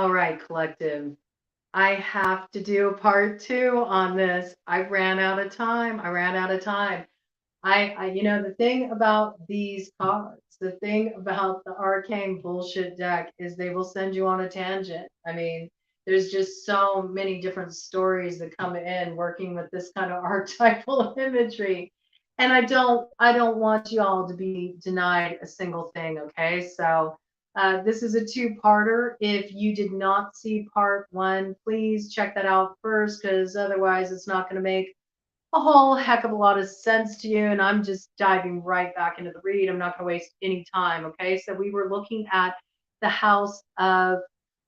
All right, collective. I have to do a part two on this. I ran out of time. I ran out of time. The thing about these cards, the thing about the arcane bullshit deck is they will send you on a tangent. I mean, there's just so many different stories that come in working with this kind of archetypal imagery. And I don't want you all to be denied a single thing, okay? So this is a two-parter. If you did not see part one, please check that out first, because otherwise it's not going to make a whole heck of a lot of sense to you. And I'm just diving right back into the read. I'm not going to waste any time. Okay. So we were looking at the house of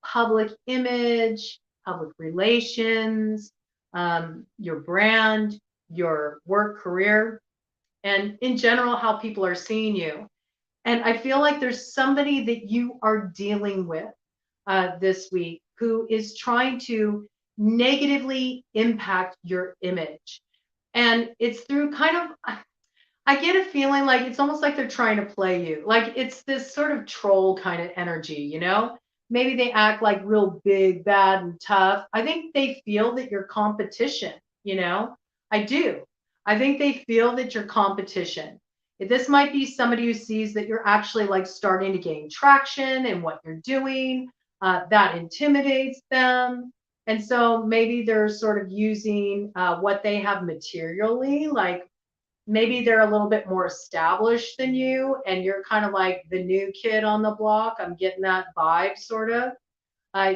public image, public relations, your brand, your work career, and in general, how people are seeing you. And I feel like there's somebody that you are dealing with this week who is trying to negatively impact your image. And it's through kind of, I get a feeling like it's almost like they're trying to play you. Like it's this sort of troll kind of energy, you know? Maybe they act like real big, bad, and tough. I think they feel that you're competition, you know? I do. I think they feel that you're competition. This might be somebody who sees that you're actually like starting to gain traction in what you're doing. That intimidates them. And so maybe they're sort of using what they have materially, like maybe they're a little bit more established than you, and you're kind of like the new kid on the block. I'm getting that vibe, sort of.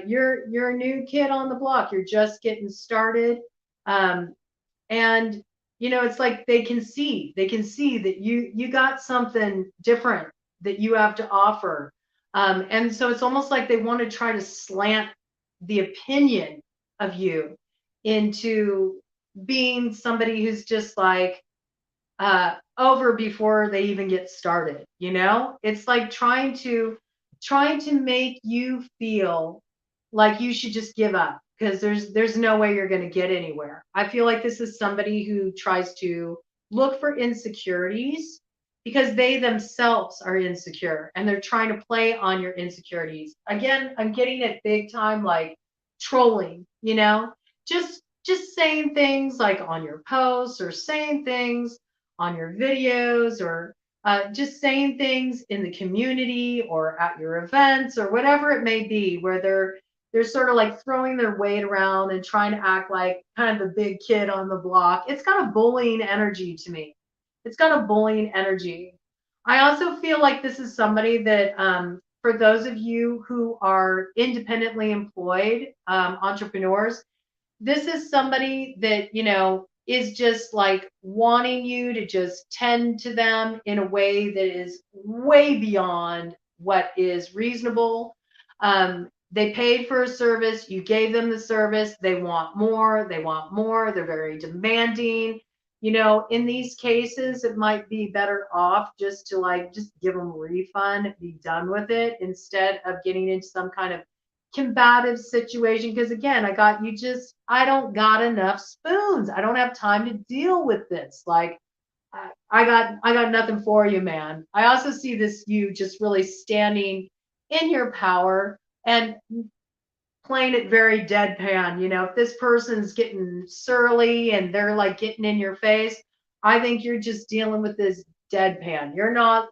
You're a new kid on the block. You're just getting started, um, and it's like they can see that you got something different that you have to offer, and so it's almost like they want to try to slant the opinion of you into being somebody who's just like over before they even get started. It's like trying to make you feel like you should just give up, because there's no way you're going to get anywhere. I feel like this is somebody who tries to look for insecurities because they themselves are insecure, and they're trying to play on your insecurities. Again, I'm getting it big time, like trolling, just saying things like on your posts, or saying things on your videos, or just saying things in the community or at your events or whatever it may be, where they're sort of like throwing their weight around and trying to act like kind of the big kid on the block. It's got a bullying energy to me. It's got a bullying energy. I also feel like this is somebody that, for those of you who are independently employed entrepreneurs, this is somebody that is just like wanting you to just tend to them in a way that is way beyond what is reasonable. They paid for a service, you gave them the service, they want more, they're very demanding. In these cases it might be better off just to like just give them a refund, be done with it, instead of getting into some kind of combative situation. Because again, I don't got enough spoons. I don't have time to deal with this. Like I got nothing for you, man. I also see this you just really standing in your power and playing it very deadpan. If this person's getting surly and they're like getting in your face, I think you're just dealing with this deadpan. You're not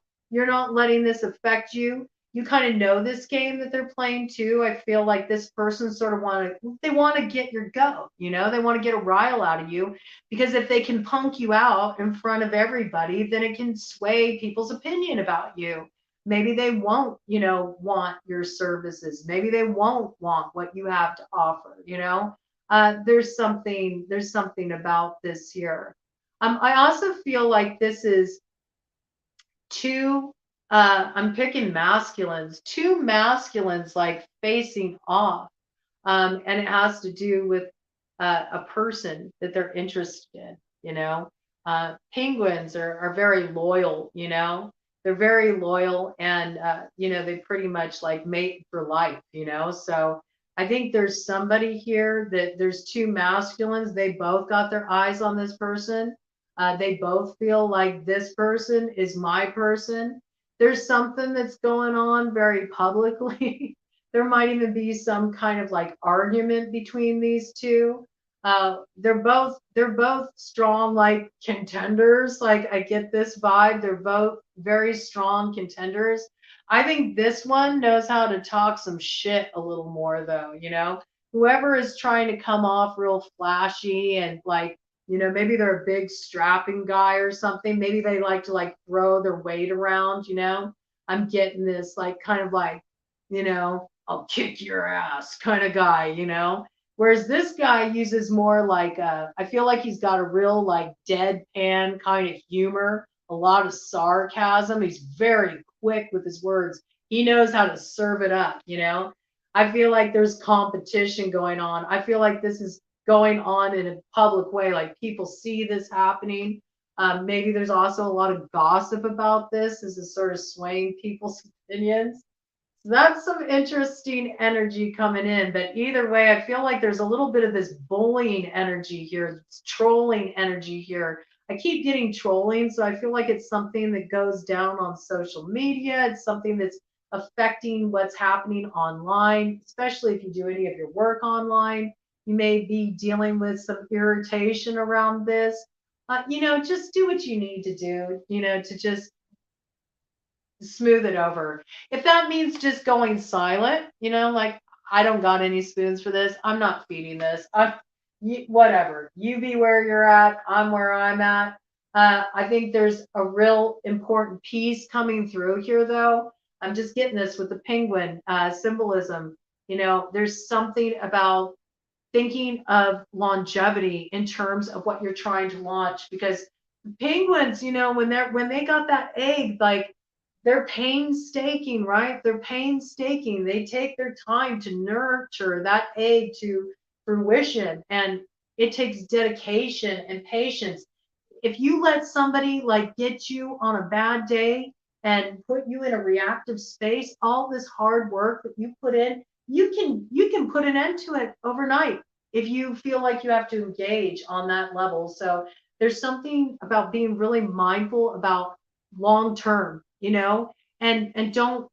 letting this affect you. You kind of know this game that they're playing too. I feel like this person sort of want to get your goat. They want to get a rile out of you, because if they can punk you out in front of everybody, then it can sway people's opinion about you. Maybe they won't, want your services. Maybe they won't want what you have to offer. There's something about this here. I also feel like this is two, I'm picking masculines, two masculines like facing off. And it has to do with a person that they're interested in. Penguins are very loyal. They're very loyal, and they pretty much like mate for life. So I think there's somebody here that there's two masculines. They both got their eyes on this person. They both feel like this person is my person. There's something that's going on very publicly There might even be some kind of like argument between these two. They're both strong like contenders. Like I get this vibe. They're both very strong contenders. I think this one knows how to talk some shit a little more though, Whoever is trying to come off real flashy and like, maybe they're a big strapping guy or something. Maybe they like to like throw their weight around. I'm getting this like kind of like, I'll kick your ass kind of guy. Whereas this guy uses more like I feel like he's got a real like deadpan kind of humor, a lot of sarcasm. He's very quick with his words. He knows how to serve it up. I feel like there's competition going on. I feel like this is going on in a public way. Like people see this happening. Maybe there's also a lot of gossip about this. This is sort of swaying people's opinions. That's some interesting energy coming in. But either way, I feel like there's a little bit of this bullying energy here, this trolling energy here. I keep getting trolling, so I feel like it's something that goes down on social media. It's something that's affecting what's happening online, especially if you do any of your work online. You may be dealing with some irritation around this. Just do what you need to do, to just smooth it over. If that means just going silent, like I don't got any spoons for this. I'm not feeding this. Whatever. You be where you're at. I'm where I'm at. I think there's a real important piece coming through here, though. I'm just getting this with the penguin symbolism. There's something about thinking of longevity in terms of what you're trying to launch because penguins, when they got that egg, like they're painstaking, right? They're painstaking. They take their time to nurture that egg to fruition, and it takes dedication and patience. If you let somebody like get you on a bad day and put you in a reactive space, all this hard work that you put in, you can put an end to it overnight if you feel like you have to engage on that level. So there's something about being really mindful about long term, and don't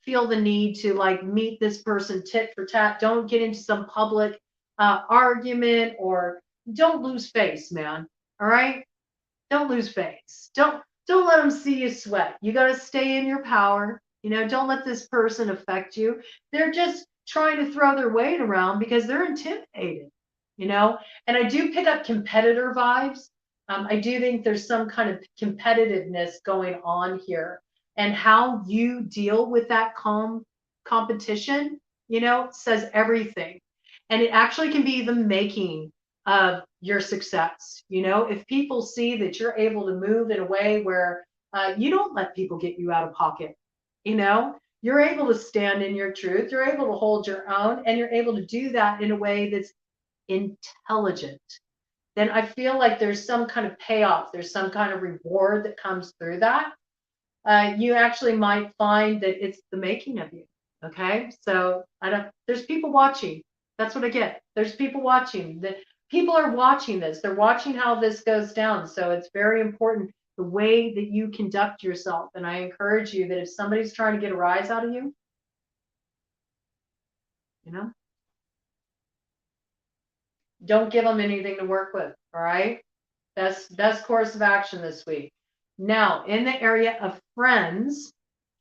feel the need to like meet this person tit for tat. Don't get into some public argument, or don't lose face, man. All right, don't lose face. Don't let them see you sweat. You got to stay in your power. Don't let this person affect you. They're just trying to throw their weight around because they're intimidated. And I do pick up competitor vibes. I do think there's some kind of competitiveness going on here, and how you deal with that competition, says everything. And it actually can be the making of your success. If people see that you're able to move in a way where you don't let people get you out of pocket, you're able to stand in your truth, you're able to hold your own, and you're able to do that in a way that's intelligent, then I feel like there's some kind of payoff, there's some kind of reward that comes through that. You actually might find that it's the making of you. Okay, so there's people watching. That's what I get. There's people watching. The people are watching this. They're watching how this goes down. So it's very important the way that you conduct yourself. And I encourage you that if somebody's trying to get a rise out of you, don't give them anything to work with. All right. Best course of action this week. Now, in the area of friends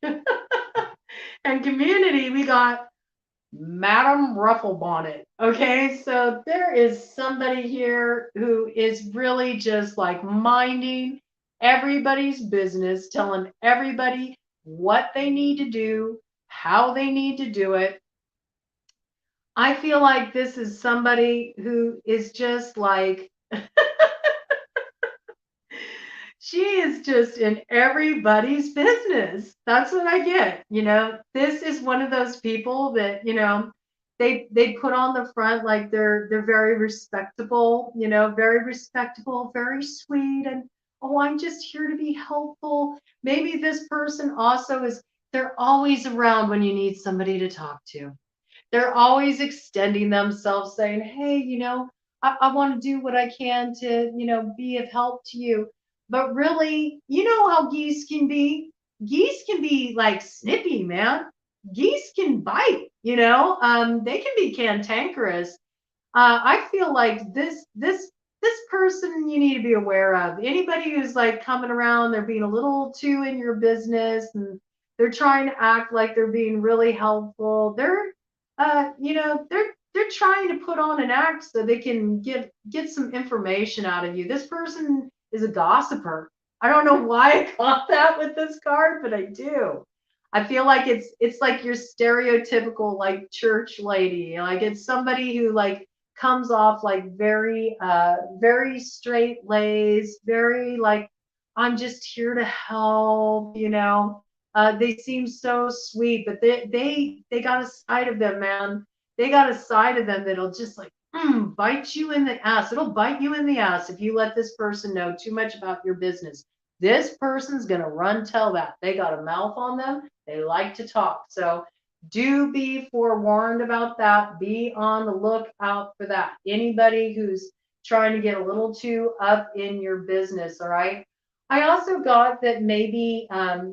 and community, we got Madam Rufflebonnet. Okay, so there is somebody here who is really just like minding everybody's business, telling everybody what they need to do, how they need to do it. I feel like this is somebody who is just like, she is just in everybody's business. That's what I get. This is one of those people that, they put on the front like they're very respectable, very sweet, and oh, I'm just here to be helpful. Maybe this person also they're always around when you need somebody to talk to. They're always extending themselves, saying, hey, I want to do what I can to, be of help to you. But really, you know how geese can be? Geese can be like snippy, man. geese can bite, they can be cantankerous. I feel like this person you need to be aware of. Anybody who's like coming around, they're being a little too in your business, and they're trying to act like they're being really helpful. They're trying to put on an act so they can get some information out of you. This person is a gossiper. I don't know why I got that with this card, but I do. I feel like it's like your stereotypical like church lady. Like it's somebody who like comes off like very straight laced, very like I'm just here to help. They seem so sweet, but they got a side of them, man. They got a side of them that'll just like bite you in the ass. It'll bite you in the ass if you let this person know too much about your business. This person's gonna run tell that. They got a mouth on them. They like to talk. So do be forewarned about that. Be on the lookout for that. Anybody who's trying to get a little too up in your business, all right? I also got that maybe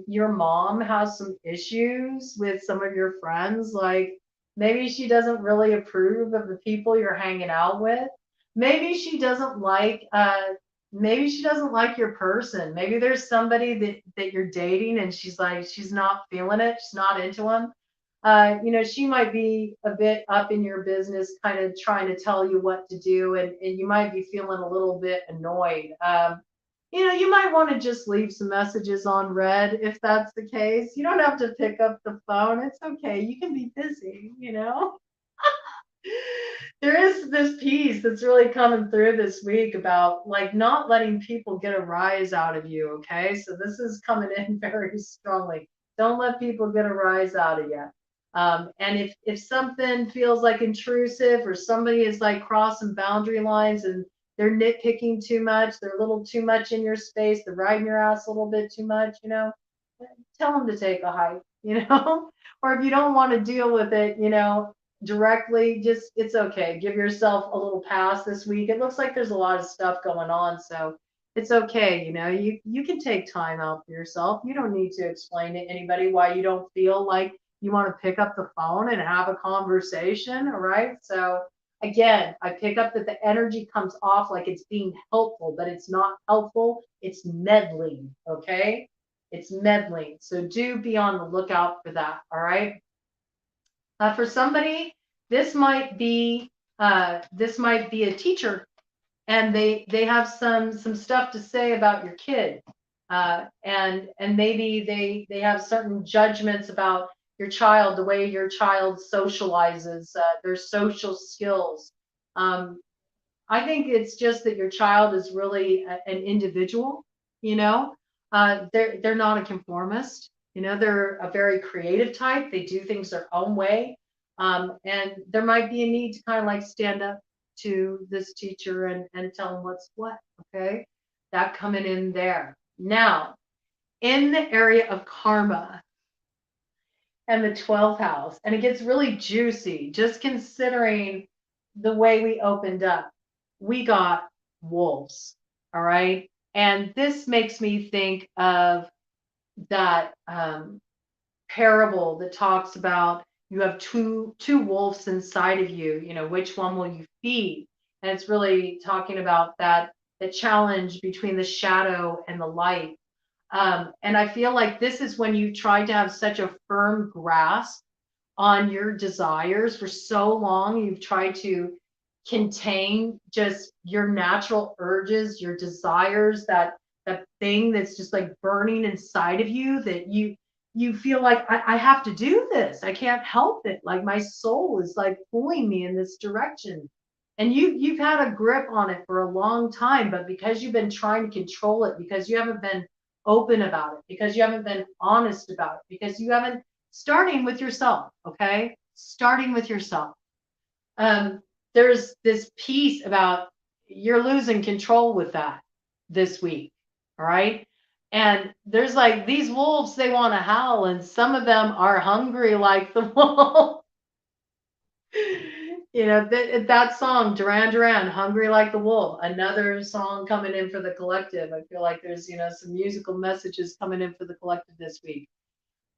your mom has some issues with some of your friends. Like maybe she doesn't really approve of the people you're hanging out with. Maybe she doesn't like your person. Maybe there's somebody that you're dating and she's not feeling it. She's not into him. She might be a bit up in your business, kind of trying to tell you what to do, and you might be feeling a little bit annoyed. You might want to just leave some messages on red if that's the case. You don't have to pick up the phone. It's okay. You can be busy. There is this piece that's really coming through this week about like not letting people get a rise out of you. Okay. So this is coming in very strongly. Don't let people get a rise out of you. And if something feels like intrusive or somebody is like crossing boundary lines and they're nitpicking too much, they're a little too much in your space, they're riding your ass a little bit too much, tell them to take a hike. Or if you don't want to deal with it, directly, just it's okay. Give yourself a little pass this week. It looks like there's a lot of stuff going on, so it's okay. You can take time out for yourself. You don't need to explain to anybody why you don't feel like you want to pick up the phone and have a conversation. All right. So again, I pick up that the energy comes off like it's being helpful, but it's not helpful. It's meddling. Okay. It's meddling. So do be on the lookout for that. All right. For somebody, this might be a teacher, and they have some stuff to say about your kid, and maybe they have certain judgments about your child, the way your child socializes, their social skills. Um, I think it's just that your child is really an individual. You know, they're not a conformist. They're a very creative type. They do things their own way, and there might be a need to kind of like stand up to this teacher and tell them what's what. Okay, that coming in there now in the area of karma and the 12th house, and it gets really juicy just considering the way we opened up. We got wolves, all right? And this makes me think of that parable that talks about you have two wolves inside of you. Which one will you feed? And it's really talking about that the challenge between the shadow and the light. And I feel like this is when you try to have such a firm grasp on your desires for so long. You've tried to contain just your natural urges, your desires, that thing that's just like burning inside of you, that you feel like I have to do this. I can't help it. Like my soul is like pulling me in this direction. And you've had a grip on it for a long time, but because you've been trying to control it, because you haven't been open about it, because you haven't been honest about it, because you haven't starting with yourself, okay? Starting with yourself. There's this piece about you're losing control with that this week, all right? And there's like these wolves, they want to howl, and some of them are hungry like the wolf. That song, Duran Duran, Hungry Like the Wolf, another song coming in for the collective. I feel like there's, some musical messages coming in for the collective this week.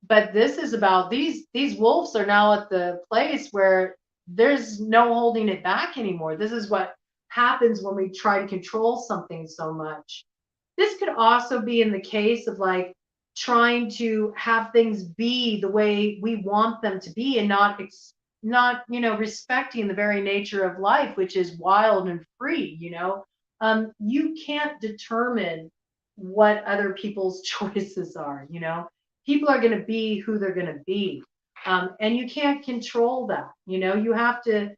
But this is about these wolves are now at the place where there's no holding it back anymore. This is what happens when we try to control something so much. This could also be in the case of like trying to have things be the way we want them to be and not respecting the very nature of life, which is wild and free. You can't determine what other people's choices are. People are going to be who they're going to be, and you can't control that. You have to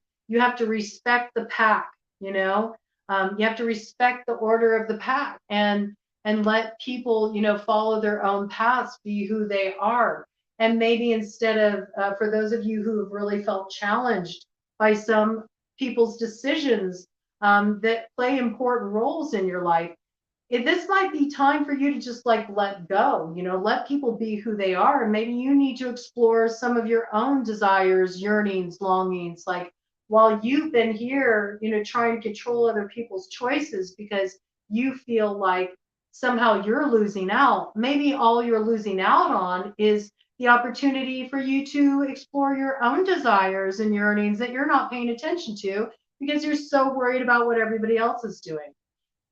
respect the pack. You have to respect the order of the pack, and let people follow their own paths, be who they are. And maybe instead of for those of you who have really felt challenged by some people's decisions that play important roles in your life, this might be time for you to just like let go, let people be who they are. And maybe you need to explore some of your own desires, yearnings, longings. Like while you've been here, trying to control other people's choices because you feel like somehow you're losing out, maybe all you're losing out on is the opportunity for you to explore your own desires and yearnings that you're not paying attention to because you're so worried about what everybody else is doing.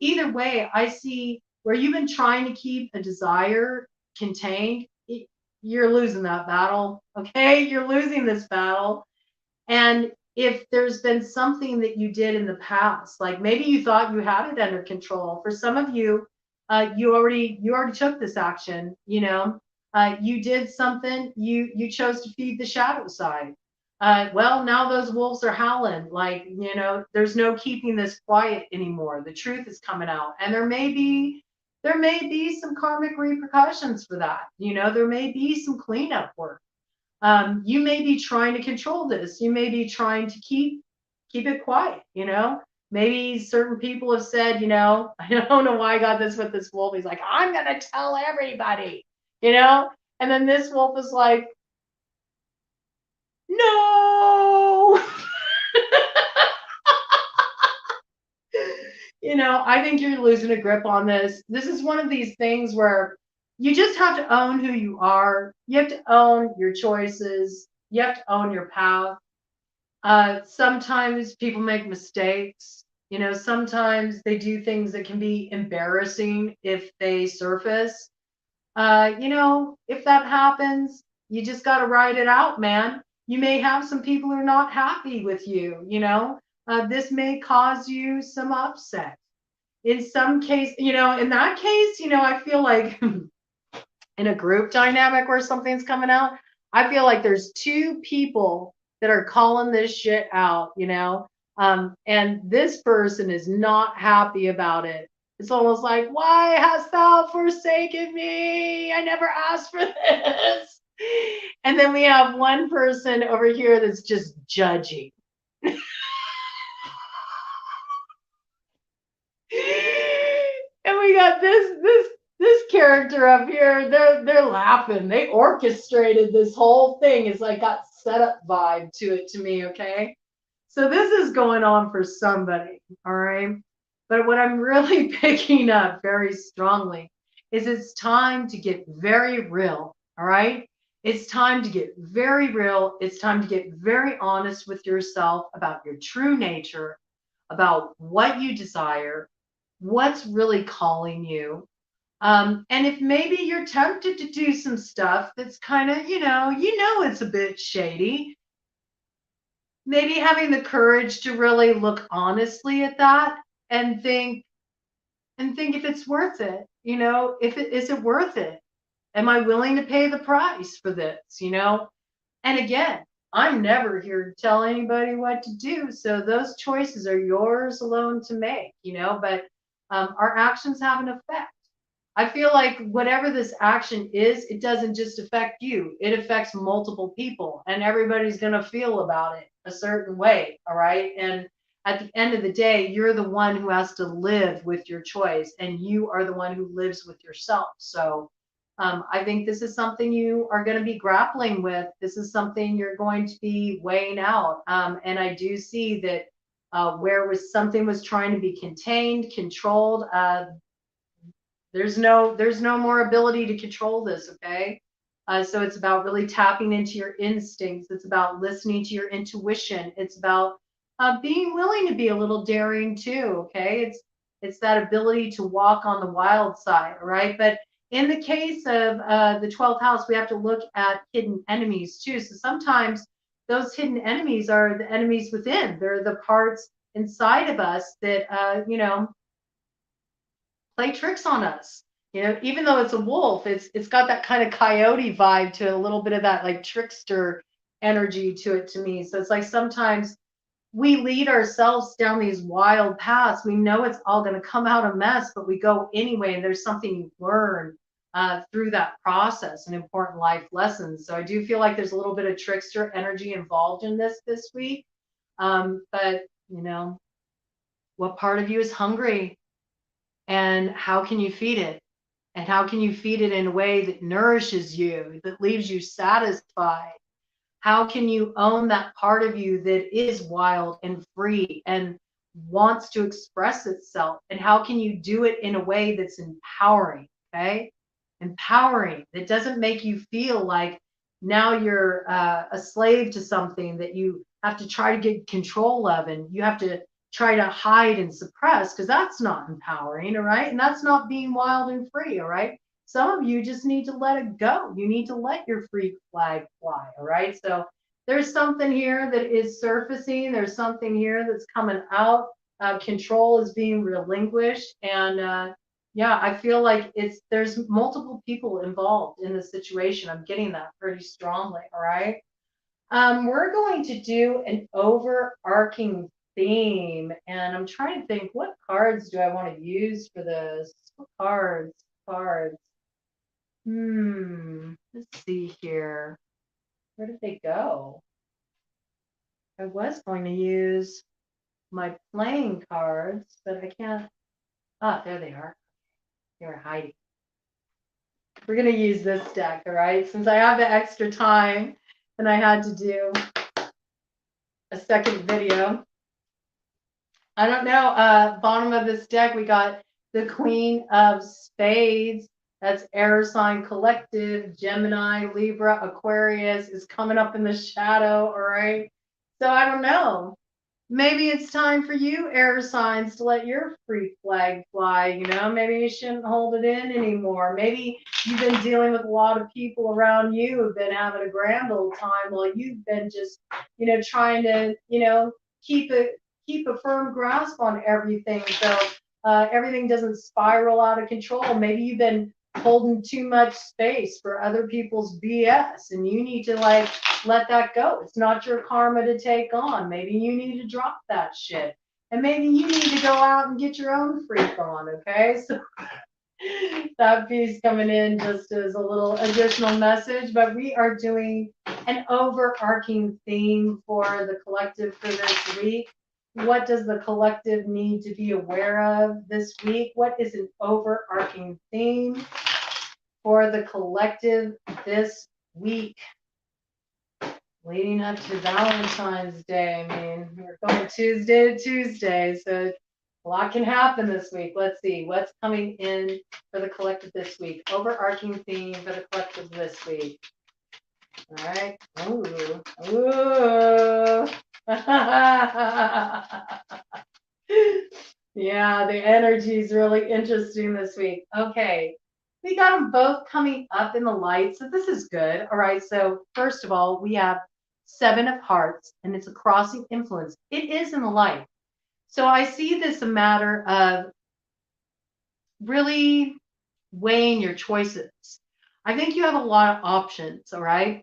Either way, I see where you've been trying to keep a desire contained, you're losing that battle. Okay. You're losing this battle. And if there's been something that you did in the past, like maybe you thought you had it under control, for some of you, you already took this action. You did something. You chose to feed the shadow side. Well, now those wolves are howling. Like there's no keeping this quiet anymore. The truth is coming out, and there may be some karmic repercussions for that. There may be some cleanup work. You may be trying to control this. You may be trying to keep it quiet. Maybe certain people have said, I don't know why I got this with this wolf. He's like, I'm gonna tell everybody, and then this wolf is like, no. I think you're losing a grip on this. This is one of these things where you just have to own who you are. You have to own your choices. You have to own your path. Sometimes people make mistakes. Sometimes they do things that can be embarrassing if they surface. If that happens, you just got to ride it out, man. You may have some people who are not happy with you. This may cause you some upset. In some case, in that case, I feel like in a group dynamic where something's coming out, I feel like there's two people that are calling this shit out, and this person is not happy about it. It's almost like, why hast thou forsaken me? I never asked for this. And then we have one person over here that's just judging. And we got this character up here. They're laughing. They orchestrated this whole thing. It's like got setup vibe to it to me. Okay, so this is going on for somebody. All right, but what I'm really picking up very strongly is it's time to get very real. All right. It's time to get very real. It's time to get very honest with yourself about your true nature, about what you desire, what's really calling you. And if maybe you're tempted to do some stuff that's kind of, it's a bit shady, maybe having the courage to really look honestly at that and think if it's worth it, if it is it worth it? Am I willing to pay the price for this? And again, I'm never here to tell anybody what to do. So those choices are yours alone to make, but our actions have an effect. I feel like whatever this action is, it doesn't just affect you, it affects multiple people, and everybody's going to feel about it a certain way. All right. And at the end of the day, you're the one who has to live with your choice, and you are the one who lives with yourself. So I think this is something you are going to be grappling with. This is something you're going to be weighing out. And I do see that where was something was trying to be contained, controlled, there's no more ability to control this. Okay. So it's about really tapping into your instincts. It's about listening to your intuition. It's about being willing to be a little daring too. Okay, it's that ability to walk on the wild side. All right, but in the case of the 12th house, we have to look at hidden enemies too. So sometimes those hidden enemies are the enemies within. They're the parts inside of us that play tricks on us. Even though it's a wolf, it's got that kind of coyote vibe to it, a little bit of that like trickster energy to it to me. So it's like sometimes we lead ourselves down these wild paths. We know it's all going to come out a mess, but we go anyway, and there's something you learn through that process, an important life lesson. So I do feel like there's a little bit of trickster energy involved in this week. But what part of you is hungry? And how can you feed it? And how can you feed it in a way that nourishes you, that leaves you satisfied? How can you own that part of you that is wild and free and wants to express itself? And how can you do it in a way that's empowering? Okay. Empowering, that doesn't make you feel like now you're a slave to something that you have to try to get control of, and you have to try to hide and suppress, because that's not empowering. All right. And that's not being wild and free. All right. Some of you just need to let it go. You need to let your freak flag fly. All right. So there's something here that is surfacing. There's something here that's coming out. Control is being relinquished. And yeah, I feel like there's multiple people involved in the situation. I'm getting that pretty strongly. All right. We're going to do an overarching theme, and I'm trying to think, what cards do I want to use for this? What cards. Let's see here. Where did they go? I was going to use my playing cards, but I can't. Ah, there they are. They're hiding. We're going to use this deck, all right? Since I have the extra time and I had to do a second video. I don't know. Bottom of this deck, we got the Queen of Spades. That's air sign collective. Gemini, Libra, Aquarius is coming up in the shadow. All right. So I don't know. Maybe it's time for you, air signs, to let your freak flag fly. Maybe you shouldn't hold it in anymore. Maybe you've been dealing with a lot of people around you who've been having a grand old time while you've been just, trying to, keep a firm grasp on everything, so everything doesn't spiral out of control. Maybe you've been holding too much space for other people's BS, and you need to let that go. It's not your karma to take on. Maybe you need to drop that shit, and maybe you need to go out and get your own freak on. Okay, so that piece coming in just as a little additional message, but we are doing an overarching theme for the collective for this week. What does the collective need to be aware of this week? What is an overarching theme for the collective this week? Leading up to Valentine's Day. I mean, we're going Tuesday to Tuesday, so a lot can happen this week. Let's see what's coming in for the collective this week. Overarching theme for the collective this week. All right. Ooh. Yeah, the energy is really interesting this week. Okay. We got them both coming up in the light, so this is good. All right. So first of all, we have 7 of Hearts, and it's a crossing influence. It is in the light. So I see this a matter of really weighing your choices. I think you have a lot of options, all right?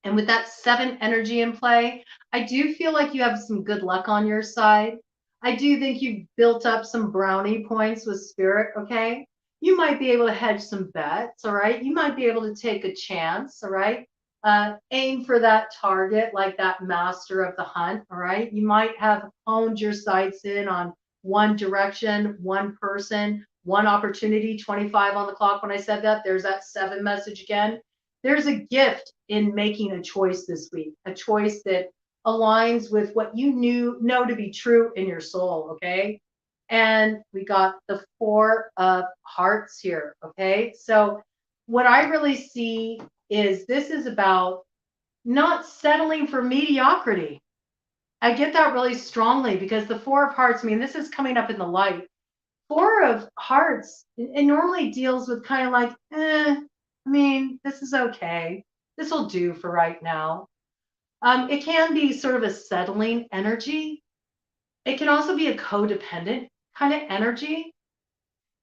And with that 7 energy in play, I do feel like you have some good luck on your side. I do think you've built up some brownie points with spirit, okay? You might be able to hedge some bets, all right? You might be able to take a chance, all right? Aim for that target, like that master of the hunt, all right? You might have honed your sights in on one direction, one person, one opportunity. 25 on the clock when I said that. There's that 7 message again. There's a gift in making a choice this week, a choice that aligns with what you know to be true in your soul, okay? And we got the 4 of Hearts here, okay? So what I really see is this is about not settling for mediocrity. I get that really strongly because the Four of Hearts, I mean, this is coming up in the light. Four of Hearts, it normally deals with kind of like, I mean, this is okay. This will do for right now. It can be sort of a settling energy. It can also be a codependent kind of energy.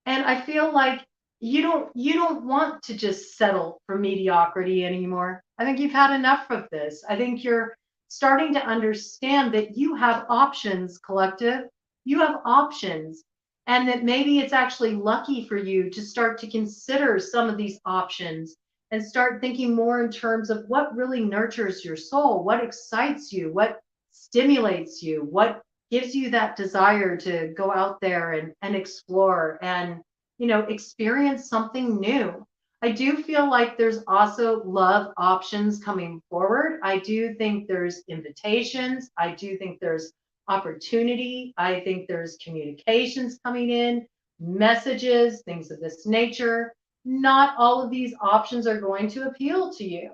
And I feel like you don't want to just settle for mediocrity anymore. I think you've had enough of this. I think you're starting to understand that you have options, collective. You have options. And that maybe it's actually lucky for you to start to consider some of these options and start thinking more in terms of what really nurtures your soul, what excites you, what stimulates you, what gives you that desire to go out there and explore and experience something new. I do feel like there's also love options coming forward. I do think there's invitations. I do think there's opportunity. I think there's communications coming in, messages, things of this nature. Not all of these options are going to appeal to you.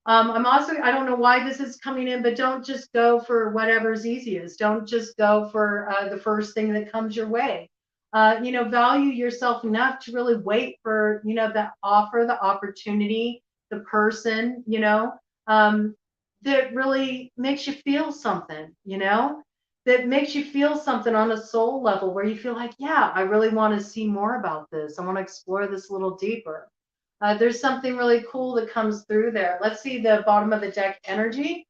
I don't know why this is coming in, but don't just go for whatever's easiest. Don't just go for the first thing that comes your way. Value yourself enough to really wait for, the offer, the opportunity, the person, that really makes you feel something, that makes you feel something on a soul level where you feel like, yeah, I really want to see more about this. I want to explore this a little deeper. There's something really cool that comes through there. Let's see the bottom of the deck energy.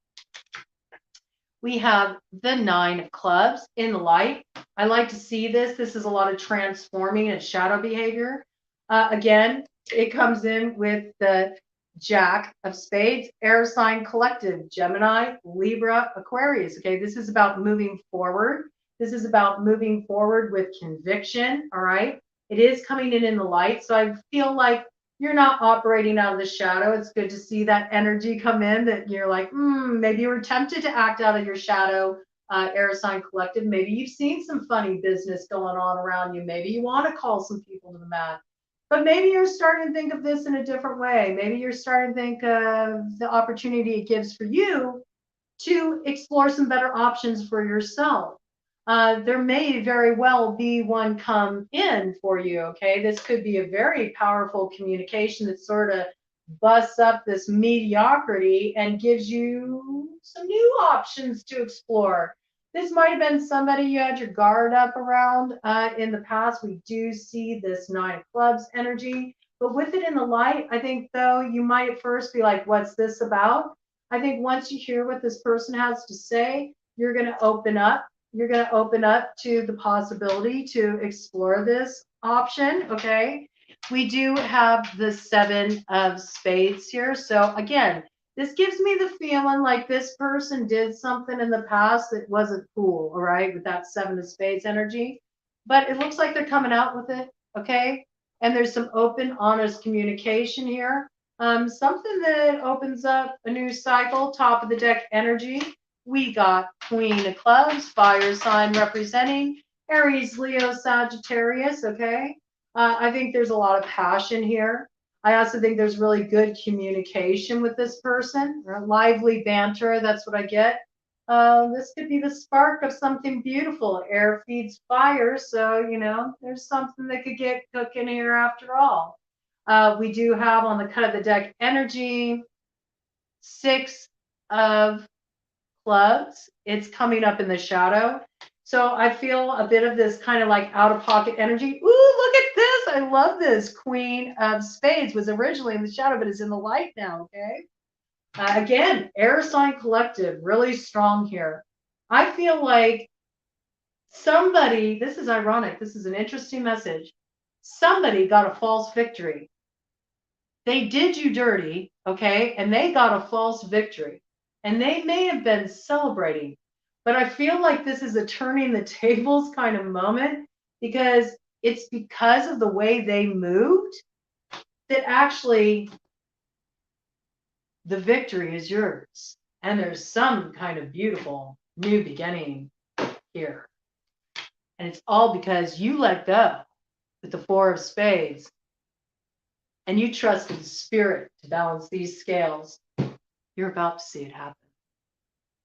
We have the Nine of Clubs in the light. I like to see this. This is a lot of transforming and shadow behavior. Again, it comes in with the Jack of Spades, air sign collective, Gemini, Libra, Aquarius. Okay, this is about moving forward. This is about moving forward with conviction. All right, it is coming in the light. So I feel like you're not operating out of the shadow. It's good to see that energy come in, that you're like, maybe you were tempted to act out of your shadow, air sign collective. Maybe you've seen some funny business going on around you. Maybe you want to call some people to the mat. But maybe you're starting to think of this in a different way. Maybe you're starting to think of the opportunity it gives for you to explore some better options for yourself. There may very well be one come in for you, okay? This could be a very powerful communication that sort of busts up this mediocrity and gives you some new options to explore. This might have been somebody you had your guard up around in the past. We do see this Nine of Clubs energy, but with it in the light, I think, though, you might at first be like, what's this about? I think once you hear what this person has to say, you're going to open up. You're going to open up to the possibility to explore this option, okay? We do have the Seven of Spades here. So again, this gives me the feeling like this person did something in the past that wasn't cool, all right, with that Seven of Spades energy. But it looks like they're coming out with it, okay? And there's some open, honest communication here. Something that opens up a new cycle, top of the deck energy. We got Queen of Clubs, fire sign representing Aries, Leo, Sagittarius, okay? I think there's a lot of passion here. I also think there's really good communication with this person, lively banter, that's what I get. This could be the spark of something beautiful. Air feeds fire, so, there's something that could get cooking here after all. We do have on the cut of the deck energy, Six of Clubs. It's coming up in the shadow. So I feel a bit of this kind of like out of pocket energy. Ooh, look at this. I love this. Queen of Spades was originally in the shadow, but is in the light now, okay? Again, air sign collective, really strong here. I feel like somebody, this is ironic, this is an interesting message. Somebody got a false victory. They did you dirty, okay? And they got a false victory. And they may have been celebrating, but I feel like this is a turning the tables kind of moment, because it's because of the way they moved that actually the victory is yours. And there's some kind of beautiful new beginning here. And it's all because you let go with the Four of Spades and you trusted spirit to balance these scales, you're about to see it happen.